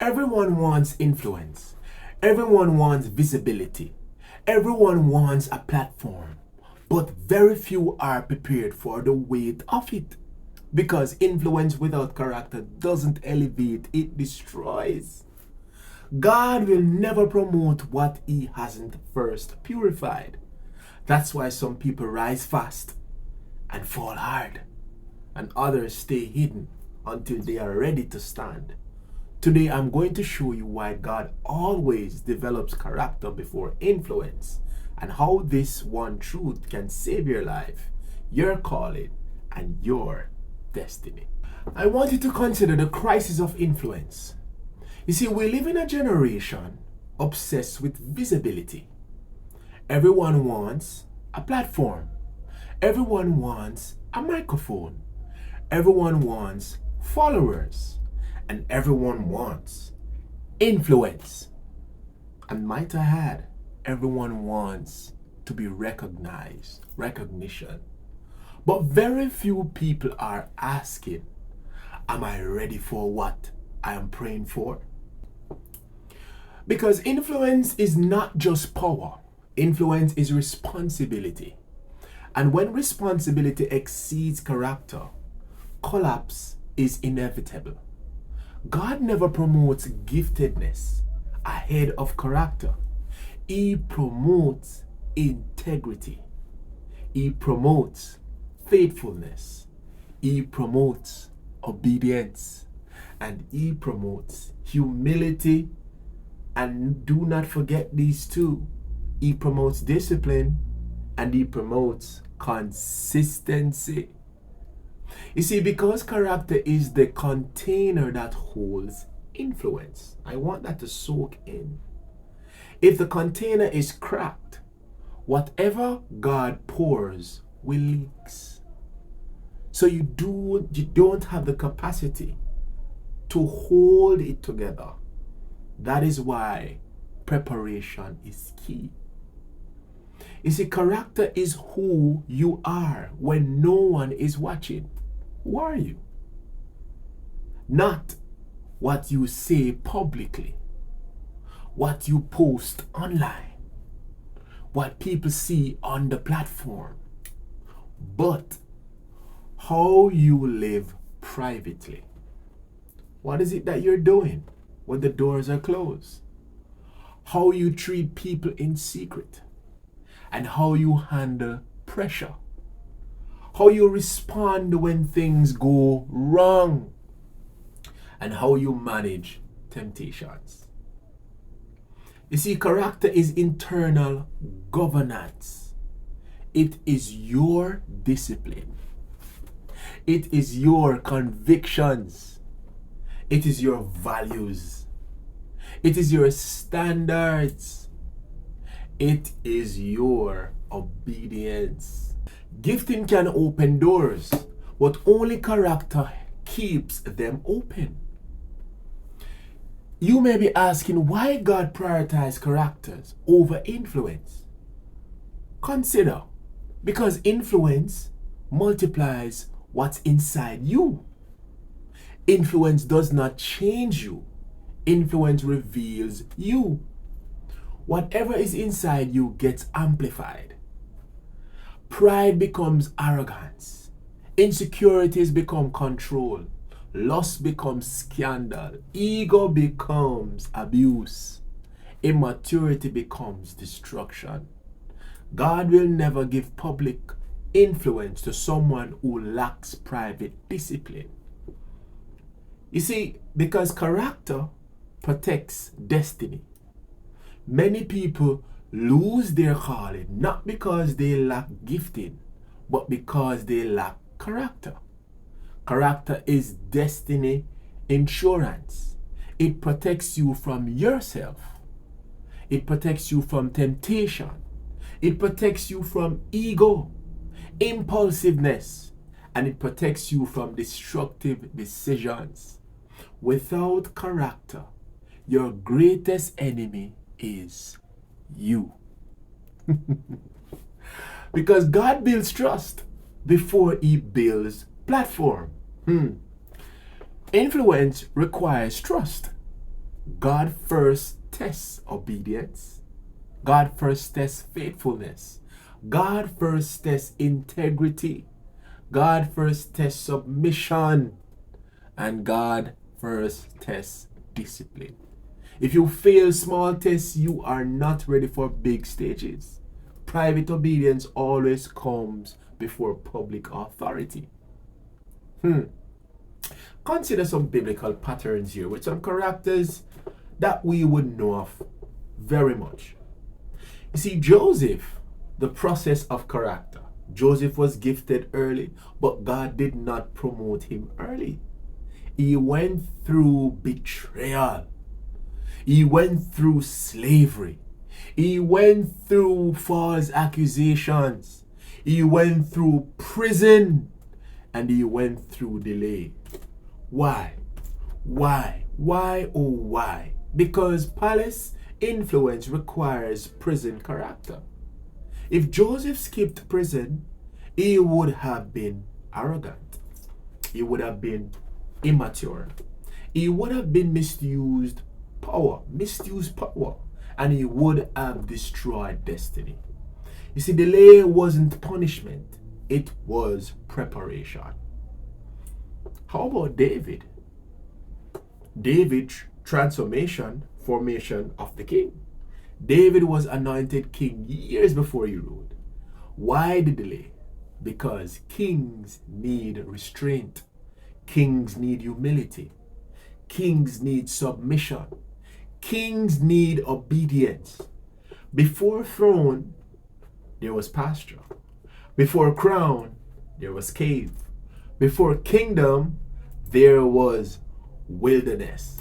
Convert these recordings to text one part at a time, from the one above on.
Everyone wants influence. Everyone wants visibility. Everyone wants a platform. But very few are prepared for the weight of it. Because influence without character doesn't elevate, it destroys. God will never promote what he hasn't first purified. That's why some people rise fast and fall hard, and others stay hidden until they are ready to stand. Today, I'm going to show you why God always develops character before influence, and how this one truth can save your life, your calling, and your destiny. I want you to consider the crisis of influence. You see, we live in a generation obsessed with visibility. Everyone wants a platform. Everyone wants a microphone. Everyone wants followers. And everyone wants influence. And might I add, everyone wants to be recognized, recognition. But very few people are asking, am I ready for what I am praying for? Because influence is not just power. Influence is responsibility. And when responsibility exceeds character, collapse is inevitable. God never promotes giftedness ahead of character. He promotes integrity. He promotes faithfulness. He promotes obedience. And he promotes humility. And do not forget these two. He promotes discipline and he promotes consistency. You see, because character is the container that holds influence. I want that to soak in. If the container is cracked, whatever God pours will leaks. So you don't have the capacity to hold it together. That is why preparation is key. You see, character is who you are when no one is watching. Who are you? Not what you say publicly, what you post online, what people see on the platform, but how you live privately. What is it that you're doing when the doors are closed? How you treat people in secret, and how you handle pressure. How you respond when things go wrong, and how you manage temptations. You see, character is internal governance. It is your discipline. It is your convictions. It is your values. It is your standards. It is your obedience. Gifting can open doors, but only character keeps them open. You may be asking why God prioritizes characters over influence. Consider, because influence multiplies what's inside you. Influence does not change you. Influence reveals you. Whatever is inside you gets amplified. Pride becomes arrogance. Insecurities become control. Lust becomes scandal. Ego becomes abuse. Immaturity becomes destruction. God will never give public influence to someone who lacks private discipline. You see, because character protects destiny. Many people lose their calling not because they lack gifting, but because they lack character. Character is destiny insurance. It protects you from yourself. It protects you from temptation. It protects you from ego, impulsiveness, and it protects you from destructive decisions. Without character, your greatest enemy is you. Because God builds trust before he builds platform. Influence requires trust. God first tests obedience. God first tests faithfulness. God first tests integrity. God first tests submission. And God first tests discipline. If you fail small tests, you are not ready for big stages. Private obedience always comes before public authority. Consider some biblical patterns here with some characters that we would know of very much. You see, Joseph, the process of character. Joseph was gifted early, but God did not promote him early. He went through betrayal. He went through slavery. He went through false accusations. He went through prison. And he went through delay. Why? Why? Why? Oh, why? Because palace influence requires prison character. If Joseph skipped prison, he would have been arrogant. He would have been immature. He would have been misused power, and he would have destroyed destiny. You see, delay wasn't punishment, it was preparation. How about David? David, transformation, formation of the king. David was anointed king years before he ruled. Why the delay? Because kings need restraint. Kings need humility. Kings need submission. Kings need obedience. Before throne, there was pasture. Before crown, there was cave. Before kingdom, there was wilderness.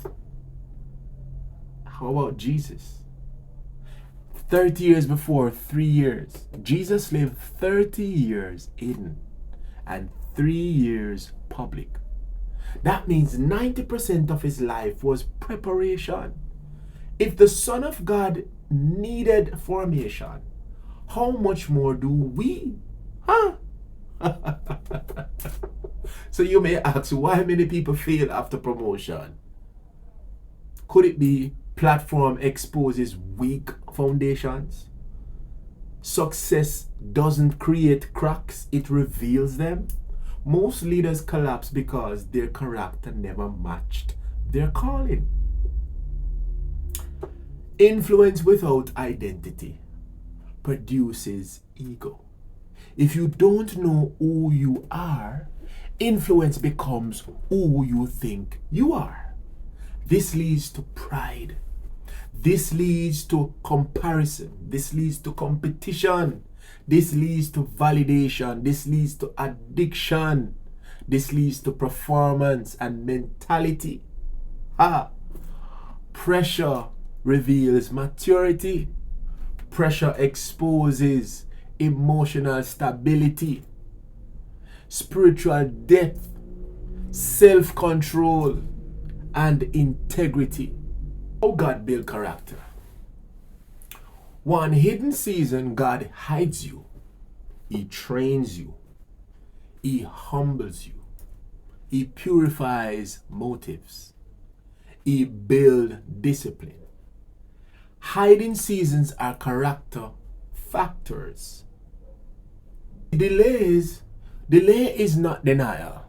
How about Jesus? 30 years before, 3 years. Jesus lived 30 years hidden and 3 years public. That means 90% of his life was preparation. If the Son of God needed formation, how much more do we? Huh? So you may ask, why many people fail after promotion? Could it be platform exposes weak foundations? Success doesn't create cracks, it reveals them. Most leaders collapse because their character never matched their calling. Influence without identity produces ego. If you don't know who you are, influence becomes who you think you are. This leads to pride. This leads to comparison. This leads to competition. This leads to validation. This leads to addiction. This leads to performance and mentality. Pressure reveals maturity. Pressure exposes emotional stability, spiritual depth, self-control, and integrity. How God build character? One hidden season, God hides you. He trains you. He humbles you. He purifies motives. He builds discipline. Hiding seasons are character factors. Delay is not denial.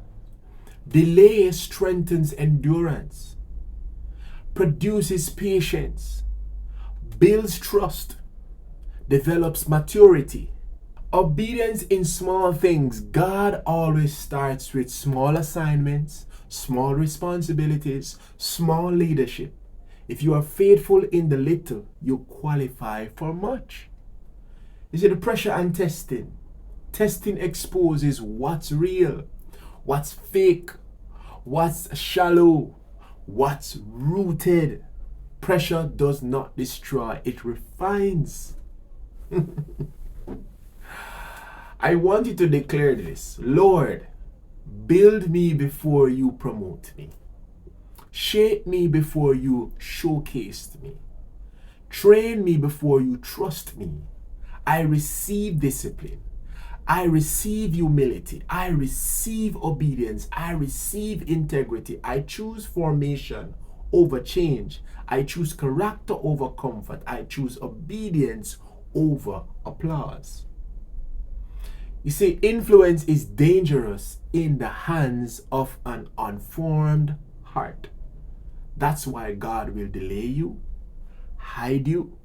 Delay strengthens endurance, produces patience, builds trust, develops maturity. Obedience in small things. God always starts with small assignments, small responsibilities, small leadership. If you are faithful in the little, you qualify for much. You see, the pressure and testing. Testing exposes what's real, what's fake, what's shallow, what's rooted. Pressure does not destroy, it refines. I want you to declare this. Lord, build me before you promote me. Shape me before you showcased me. Train me before you trust me. I receive discipline. I receive humility. I receive obedience. I receive integrity. I choose formation over change. I choose character over comfort. I choose obedience over applause. You see, influence is dangerous in the hands of an unformed heart. That's why God will delay you, hide you,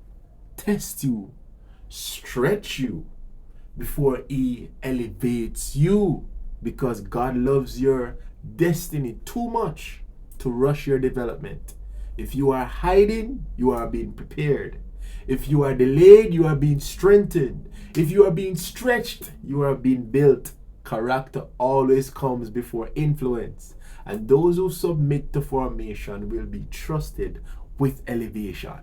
test you, stretch you before He elevates you, because God loves your destiny too much to rush your development. If you are hiding, you are being prepared. If you are delayed, you are being strengthened. If you are being stretched, you are being built. Character always comes before influence, and those who submit to formation will be trusted with elevation.